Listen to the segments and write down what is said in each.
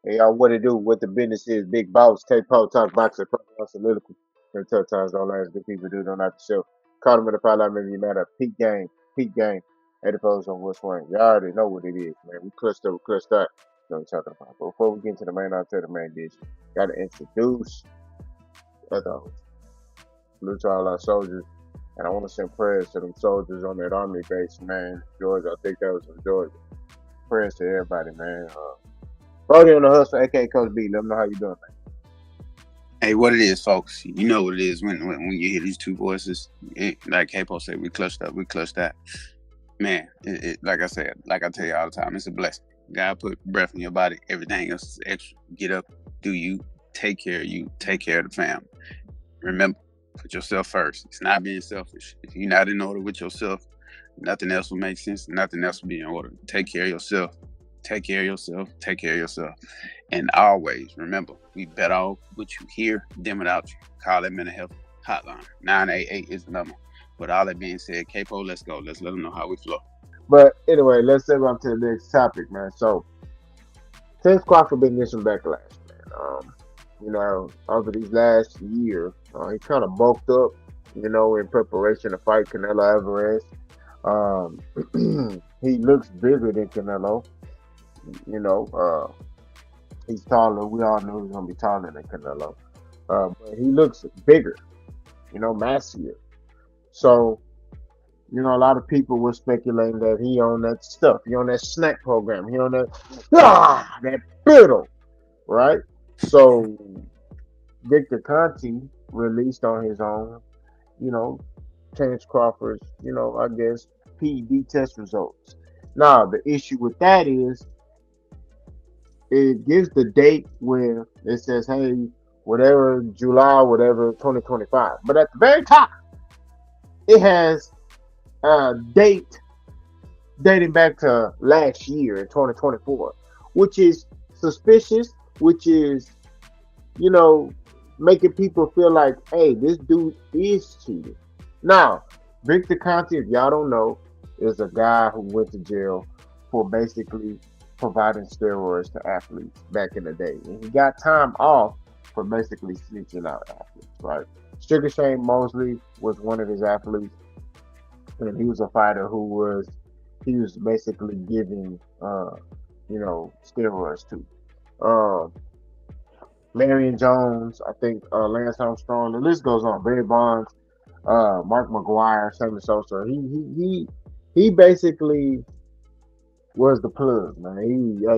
Hey, y'all, what it do? What the business is? Big boss, K-Po, talk boxing, program, soliloquy. And tough times don't last. Good people do, don't have to show. Caught him in the pilot, maybe you matter. Peak game. 84's on West Wing. Y'all already know what it is, man. We clutched up, we clutched up. You know what I'm talking about. But before we get into the main, I'll tell the main dish. Got to introduce, as always, salute to all our soldiers. And I want to send prayers to them soldiers on that army base, man. Georgia, I think that was in Georgia. Prayers to everybody, man. Brody on the hustle, aka Coach B. Let them know how you doing, man. Hey, what it is, folks? You know what it is when you hear these two voices. Like Capo said, we clutched up, we clutched that. Man, like I said, like I tell you all the time, it's a blessing. God put breath in your body. Everything else is extra. Get up, do you, take care of the family. Remember, put yourself first. It's not being selfish. If you're not in order with yourself, nothing else will make sense. Nothing else will be in order. Take care of yourself. Take care of yourself. Take care of yourself. And always remember, we better off with you here than without you. Call that mental health hotline. 988 is the number. With all that being said, Capo, let's go. Let's let them know how we flow. But anyway, let's move on to the next topic, man. So, Terence Crawford been getting some backlash, man. Over these last year, he kind of bulked up, in preparation to fight Canelo Alvarez. He looks bigger than Canelo. You know, he's taller. We all knew he was gonna be taller than Canelo. But he looks bigger, massier. So, a lot of people were speculating that he on that stuff. He on that snack program. He on that fiddle, right? So Victor Conte released on his own, you know, Terence Crawford's, I guess PED test results. Now the issue with that is it gives the date where it says, hey, whatever July, whatever 2025. But at the very top, it has a date dating back to last year in 2024, which is suspicious, which is, you know, making people feel like, hey, this dude is cheating. Now, Victor Conte, if y'all don't know, is a guy who went to jail for basically providing steroids to athletes back in the day. And he got time off for basically snitching out athletes, right? Sugar Shane Mosley was one of his athletes, and he was a fighter he was basically giving steroids to. Um, Marion Jones, I think Lance Armstrong, the list goes on. Barry Bonds, Mark McGuire, Sammy Sosa. He basically was the plug, man. Hey,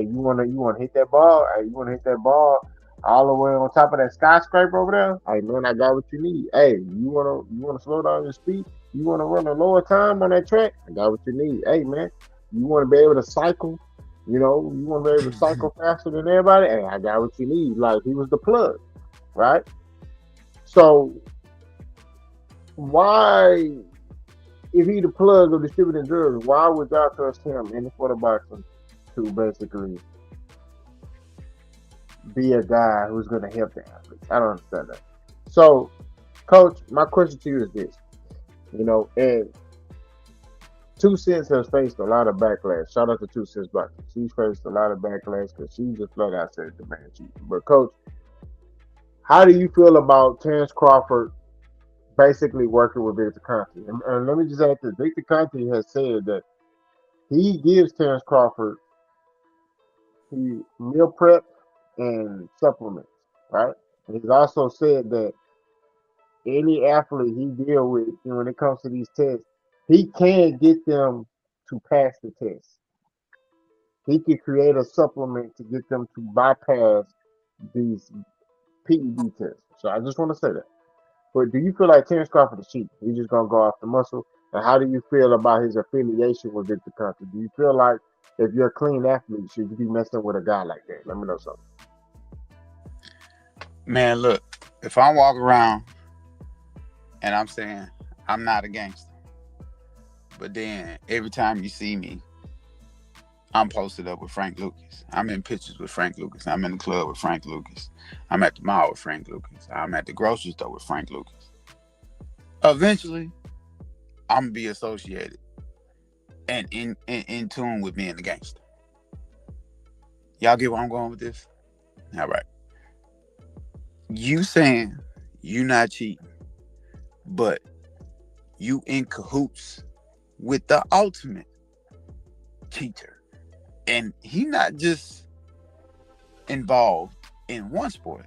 you wanna hit that ball? Hey, you wanna hit that ball all the way on top of that skyscraper over there? Hey man, I got what you need. Hey, you wanna slow down your speed? You wanna run a lower time on that track? I got what you need. Hey man, you wanna be able to cycle? You wanna be able to cycle faster than everybody? Hey, I got what you need. Like he was the plug, right? So why, if he the plug of distributing drugs, why would y'all trust him in the quarterboxing to basically be a guy who's going to help the athletes? I don't understand that. So, coach, my question to you is this: and Two Cents has faced a lot of backlash. Shout out to Two Cents Boxing. She's faced a lot of backlash because she just flat out said the man cheating. But coach, how do you feel about Terence Crawford basically working with Victor Conte? And let me just add this: Victor Conte has said that he gives Terence Crawford meal prep and supplements, right? And he's also said that any athlete he deal with, when it comes to these tests, he can get them to pass the test. He could create a supplement to get them to bypass these PED tests. So I just want to say that. But do you feel like Terence Crawford is cheating? He's just gonna go off the muscle. And how do you feel about his affiliation with Victor Conte? Do you feel like if you're a clean athlete, should you be messing with a guy like that? Let me know something. Man, look, if I walk around and I'm saying I'm not a gangster, but then every time you see me, I'm posted up with Frank Lucas. I'm in pictures with Frank Lucas. I'm in the club with Frank Lucas. I'm at the mall with Frank Lucas. I'm at the grocery store with Frank Lucas. Eventually, I'm gonna be associated and in tune with being a gangster. Y'all get where I'm going with this? All right. You saying you not cheating, but you in cahoots with the ultimate cheater. And he not just involved in one sport.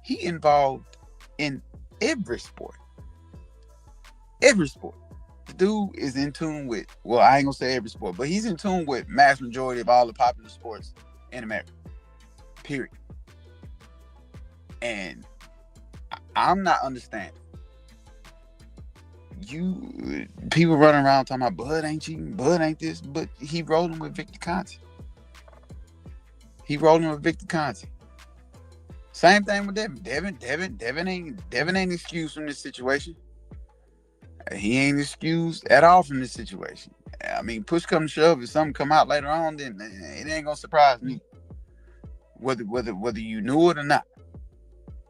He involved in every sport. Every sport. The dude is in tune with, well, I ain't gonna say every sport, but he's in tune with mass majority of all the popular sports in America. Period. And I'm not understanding. You people running around talking about Bud ain't cheating, Bud ain't this, but he rolling with Victor Conte. He rolling with Victor Conte. Same thing with Devin. Devin ain't excused from this situation. He ain't excused at all from this situation. I mean, push come to shove, if something come out later on, then it ain't gonna surprise me. Whether you knew it or not,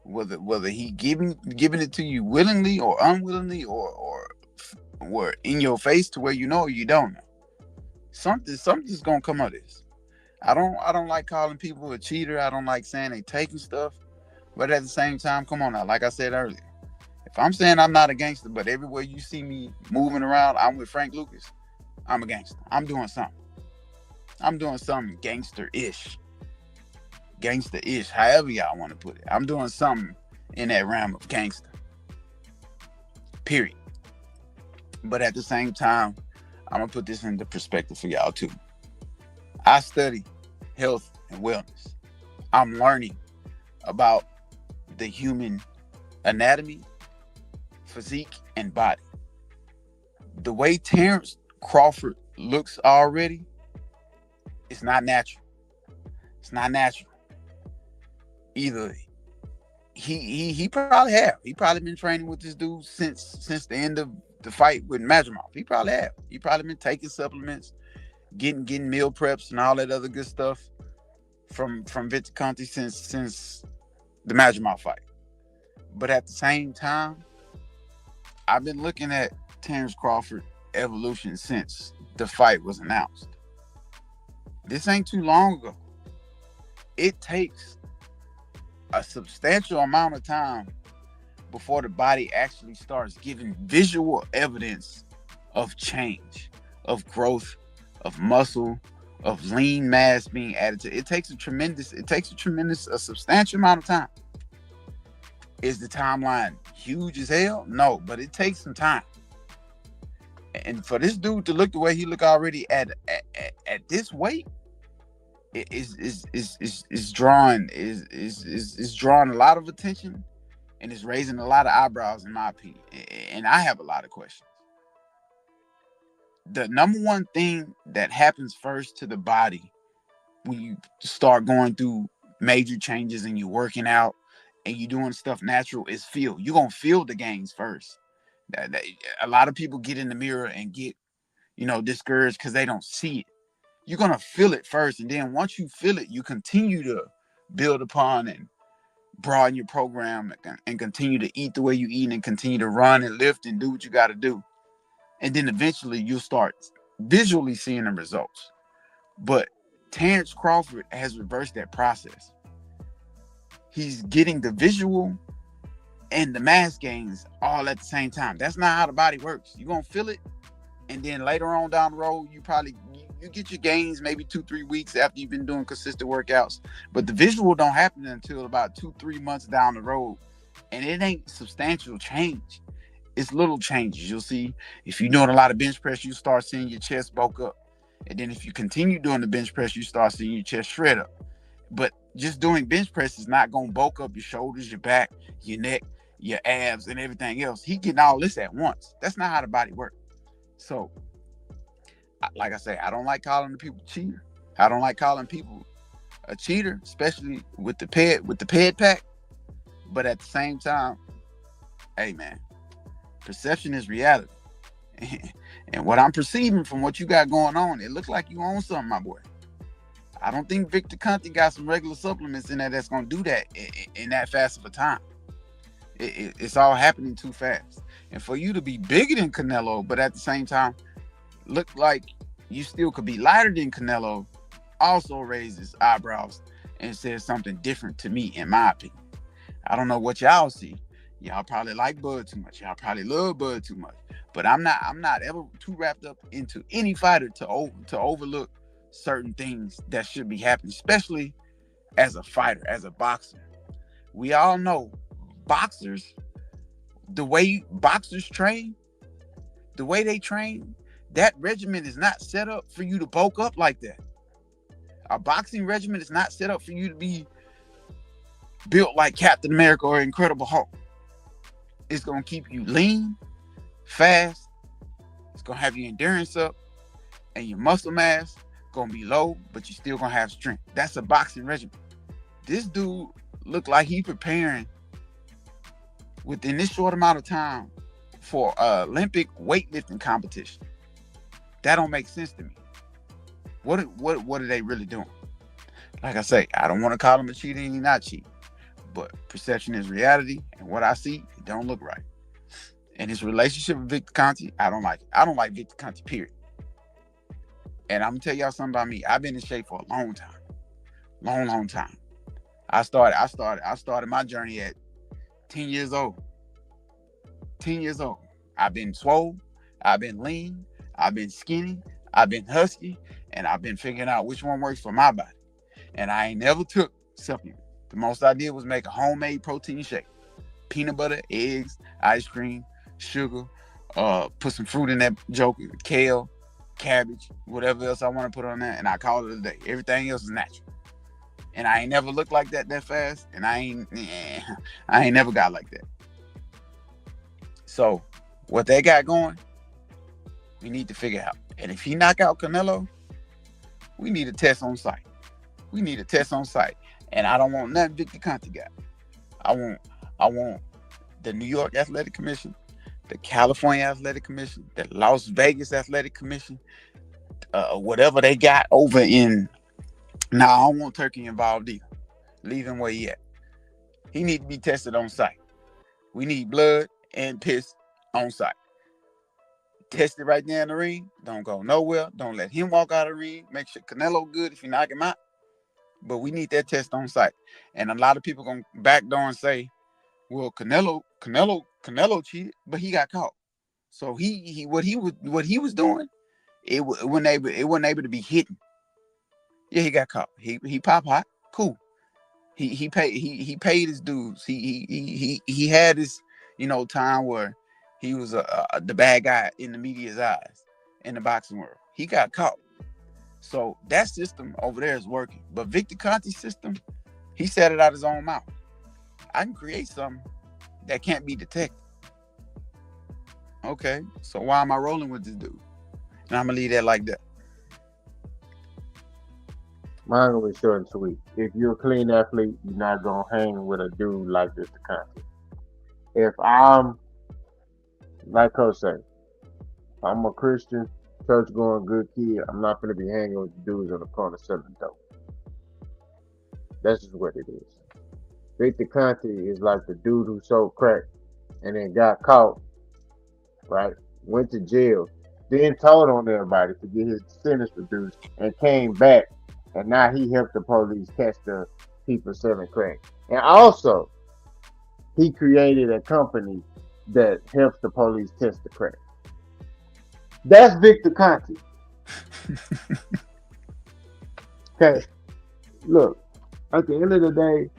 whether he giving it to you willingly or unwillingly or in your face to where you know or you don't know. Something's gonna come of this. I don't like calling people a cheater. I don't like saying they taking stuff. But at the same time, come on now, like I said earlier. If I'm saying I'm not a gangster, but everywhere you see me moving around, I'm with Frank Lucas, I'm a gangster. I'm doing something. I'm doing something gangster-ish. Gangster-ish, however y'all want to put it. I'm doing something in that realm of gangster. Period. But at the same time, I'm going to put this into perspective for y'all too. I study health and wellness. I'm learning about the human anatomy, physique, and body. The way Terence Crawford looks already, it's not natural. It's not natural. Either he probably have. He probably been training with this dude since the end of the fight with Madrimov. He probably have. He probably been taking supplements, getting meal preps and all that other good stuff from Victor Conte since the Madrimov fight. But at the same time, I've been looking at Terence Crawford evolution since the fight was announced. This ain't too long ago. It takes a substantial amount of time before the body actually starts giving visual evidence of change, of growth, of muscle, of lean mass being added to it. It takes a substantial amount of time. Is the timeline huge as hell? No, but it takes some time. And for this dude to look the way he look already at this weight, is drawing a lot of attention, and it's raising a lot of eyebrows in my opinion. And I have a lot of questions. The number one thing that happens first to the body when you start going through major changes and you're working out and you're doing stuff natural is feel. You're gonna feel the gains first. A lot of people get in the mirror and get discouraged because they don't see it. You're gonna feel it first, and then once you feel it, you continue to build upon and broaden your program and continue to eat the way you eat and continue to run and lift and do what you got to do. And then eventually you'll start visually seeing the results. But Terence Crawford has reversed that process. He's getting the visual and the mass gains all at the same time. That's not how the body works. You're going to feel it, and then later on down the road, you get your gains maybe 2-3 weeks after you've been doing consistent workouts. But the visual don't happen until about 2-3 months down the road. And it ain't substantial change. It's little changes. You'll see if you're doing a lot of bench press, you start seeing your chest bulk up. And then if you continue doing the bench press, you start seeing your chest shred up. But just doing bench press is not going to bulk up your shoulders, your back, your neck, your abs, and everything else. He getting all this at once. That's not how the body works. So, like I say, I don't like calling the people cheater. I don't like calling people a cheater, especially with the ped pack. But at the same time, hey man, perception is reality. And what I'm perceiving from what you got going on, it looks like you own something, my boy. I don't think Victor Conte got some regular supplements in there that's going to do that in that fast of a time. It's all happening too fast. And for you to be bigger than Canelo, but at the same time, look like you still could be lighter than Canelo, also raises eyebrows and says something different to me, in my opinion. I don't know what y'all see. Y'all probably like Bud too much. Y'all probably love Bud too much. But I'm not. I'm not ever too wrapped up into any fighter to overlook certain things that should be happening, especially as a fighter, as a boxer. We all know boxers, the way boxers train, the way they train, that regimen is not set up for you to bulk up like that. A boxing regimen is not set up for you to be built like Captain America or Incredible Hulk. It's gonna keep you lean, fast. It's gonna have your endurance up, and your muscle mass gonna be low, but you still gonna have strength. That's a boxing regimen. This dude looked like he preparing within this short amount of time for Olympic weightlifting competition. That don't make sense to me. What are they really doing? Like I say, I don't want to call him a cheater and he's not cheating. But perception is reality, and what I see, it don't look right. And his relationship with Victor Conte, I don't like it. I don't like Victor Conte, period. And I'm gonna tell y'all something about me. I've been in shape for a long time. Long time. I started my journey at 10 years old. 10 years old. I've been swole, I've been lean, I've been skinny, I've been husky, and I've been figuring out which one works for my body. And I ain't never took supplement. The most I did was make a homemade protein shake. Peanut butter, eggs, ice cream, sugar, put some fruit in that joker, kale, cabbage, whatever else I want to put on that, and I call it a day. Everything else is natural. And I ain't never looked like that fast, and I ain't never got like that. So what they got going, we need to figure out. And if he knock out Canelo, we need a test on site. We need a test on site. And I don't want nothing Victor Conte got. I want the New York Athletic Commission, the California Athletic Commission, the Las Vegas Athletic Commission, whatever they got over in. Now, I don't want Turkey involved either. Leave him where he at. He need to be tested on site. We need blood and piss on site. Test it right there in the ring. Don't go nowhere. Don't let him walk out of the ring. Make sure Canelo good if you knock him out. But we need that test on site. And a lot of people gonna backdoor and say, well, Canelo cheated, but he got caught. So what he was doing, it wasn't able to be hidden. Yeah, he got caught. He pop hot. Cool. He paid his dues. He had his time where he was the bad guy in the media's eyes in the boxing world. He got caught. So that system over there is working. But Victor Conte's system, he said it out his own mouth. I can create something that can't be detected. Okay, so why am I rolling with this dude? And I'm gonna leave that like that. Mine gonna be short and sweet. If you're a clean athlete, you're not gonna hang with a dude like Victor Conte. If I'm like Coach say, I'm a Christian, church going good kid, I'm not gonna be hanging with the dudes on the corner selling dope. That's just what it is. Victor Conte is like the dude who sold crack and then got caught, right? Went to jail, then told on everybody to get his sentence reduced and came back, and now he helped the police catch the people selling crack. And also, he created a company that helps the police test the crack. That's Victor Conte. Okay, look, at the end of the day,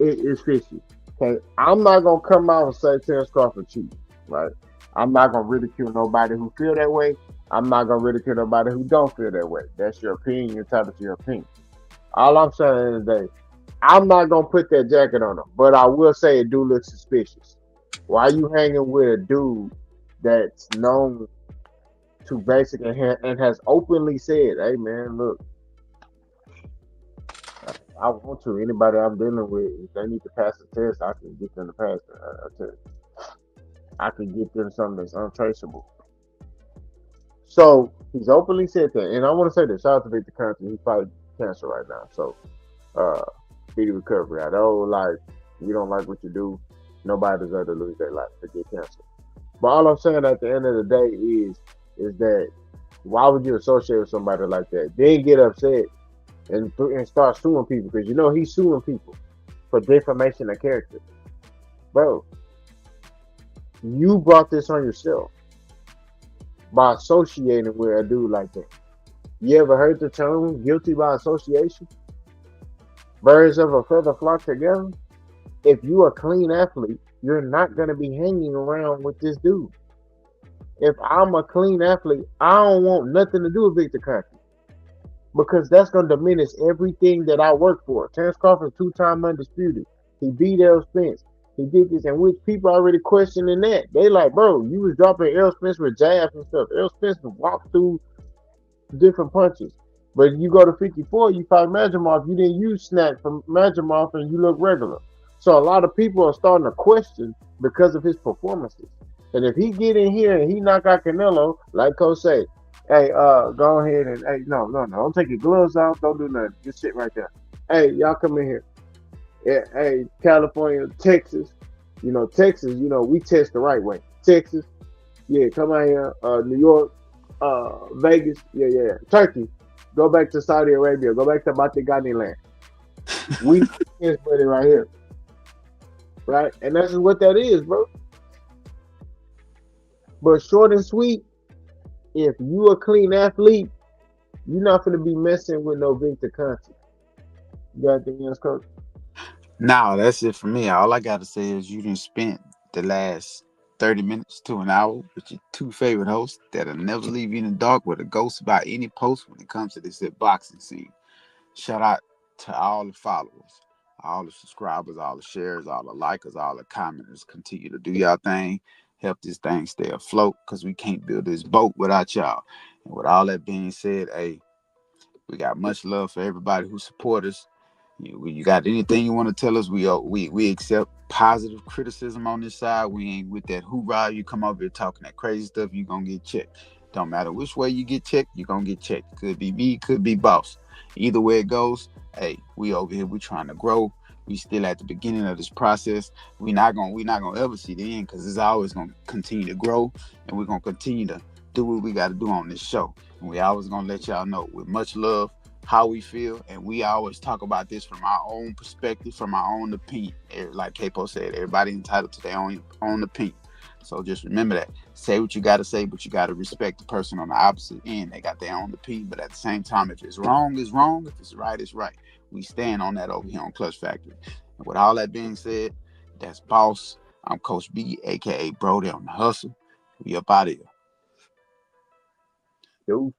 it is fishy. Okay, I'm not gonna come out and say Terence Crawford cheated, right? I'm not gonna ridicule nobody who feel that way. I'm not gonna ridicule nobody who don't feel that way. That's your opinion. You're entitled to your opinion. All I'm saying is that I'm not gonna put that jacket on him, but I will say it do look suspicious. Why you hanging with a dude that's known to basically and has openly said, "Hey man, look, I want to. Anybody I'm dealing with, if they need to pass a test, I can get them to pass a test. I can get them something that's untraceable." So he's openly said that, and I want to say this. Shout out to Victor Conte. He's fighting cancer right now, so uh, speedy recovery. I know, like, you don't like what you do. Nobody deserves to lose their life to get cancer. But all I'm saying at the end of the day is that why would you associate with somebody like that? Then get upset and start suing people because you know he's suing people for defamation of character. Bro, you brought this on yourself by associating with a dude like that. You ever heard the term guilty by association? Birds of a feather flock together. If you a clean athlete, you're not gonna be hanging around with this dude. If I'm a clean athlete, I don't want nothing to do with Victor Conte because that's gonna diminish everything that I work for. Terence Crawford, two-time undisputed. He beat Errol Spence. He did this, and which people already questioning that. They like, bro, you was dropping Errol Spence with jabs and stuff. Errol Spence walked through different punches. But you go to 54, you fight Majimov, you didn't use snap from Majimov and you look regular. So a lot of people are starting to question because of his performances. And if he get in here and he knock out Canelo, like Coach say, hey, go ahead and hey, no, don't take your gloves off, don't do nothing. Just sit right there. Hey, y'all come in here. Yeah, hey, California, Texas, Texas, we test the right way. Texas, yeah, come out here. New York, Vegas, yeah. Turkey, go back to Saudi Arabia. Go back to Batigani land. We is buddy right here, right? And that's just what that is, bro. But short and sweet, if you a clean athlete, you're not gonna be messing with no Victor Conte. You got anything else, Coach? Now that's it for me. All I gotta say is you done spent the last 30 minutes to an hour with your two favorite hosts that'll never leave you in the dark with a ghost about any post when it comes to this here boxing scene. Shout out to all the followers, all the subscribers, all the shares, all the likers, all the commenters. Continue to do y'all thing. Help this thing stay afloat because we can't build this boat without y'all. And with all that being said, hey, we got much love for everybody who support us. You got anything you want to tell us? We accept positive criticism on this side. We ain't with that hoorah. You come over here talking that crazy stuff, you gonna get checked. Don't matter which way you get checked, you gonna get checked. Could be me, could be boss. Either way it goes, hey, we over here. We trying to grow. We still at the beginning of this process. We not gonna ever see the end because it's always gonna continue to grow, and we're gonna continue to do what we got to do on this show. And we always gonna let y'all know with much love how we feel, and we always talk about this from our own perspective, from our own opinion. Like Capo said, everybody entitled to their own opinion. So just remember that. Say what you got to say, but you got to respect the person on the opposite end. They got their own opinion, but at the same time, if it's wrong, it's wrong. If it's right, it's right. We stand on that over here on Clutch Factory. And with all that being said, that's Boss. I'm Coach B, aka Brody on the Hustle. We up out of here. Dude.